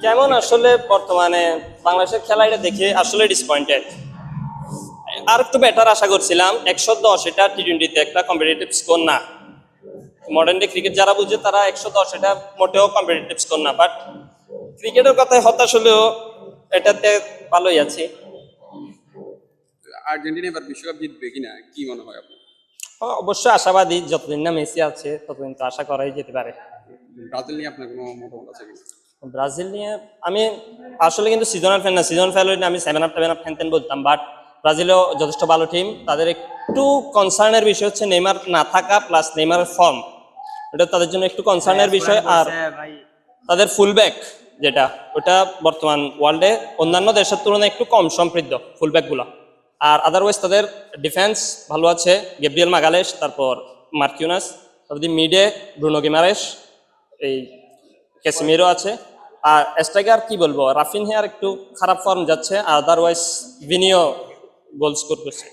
কেমন আসলে বর্তমানে বাংলাদেশের খেলা এটা দেখে আসলে ডিসপয়েন্টেড। আর একটু বেটার আশা করছিলাম। 110 এটা টি-20-তে একটা কম্পিটিটিভ স্কোর না। মডার্ন ডে ক্রিকেট যারা বুঝে তারা 110 এটা মোটেও কম্পিটিটিভ স্কোর না। বাট ক্রিকেটের কথায় হতাশ হলেও এটাতে ভালোই আছি। আর্জেন্টিনা এবার বিশ্বকাপ জিতবে কিনা কি মনে হয় আপনার? অবশ্যই আশাবাদী, যতদিন না মেসি আছে ততদিন তো আশা করাই যেতে পারে। ব্রাজিল নিয়ে আপনার কোনো মতামত আছে কিনা? ব্রাজিল নিয়ে আমি আসলে কিন্তু সিজনাল ফ্যান না। সিজন ফ্যান হলে আমি 7 আপ ফ্যান টেন বলতাম। বাট ব্রাজিলও যথেষ্ট ভালো টিম। তাদের একটু কনসার্নের বিষয় হচ্ছে নেইমার না থাকা প্লাস নেইমারের ফর্ম, এটা তাদের জন্য একটু কনসার্নের বিষয়। আর তাদের ফুলব্যাক যেটা, ওটা বর্তমান ওয়ার্ল্ডে অন্যান্য দেশের তুলনায় একটু কম সমৃদ্ধ ফুলব্যাকগুলো। আর আদারওয়াইজ তাদের ডিফেন্স ভালো আছে, গ্যাব্রিয়েল মাগালেশ, তারপর মার্কিউনাস, তারপর মিডে ব্রুনো গিমারেশ, এই ক্যাসিমিরো আছে। আর স্ট্রাইকার কি বলবো, রাফিনহিয়ার একটু খারাপ ফর্ম যাচ্ছে, আদারওয়াইজ ভিনিও গোল স্কোর করছে।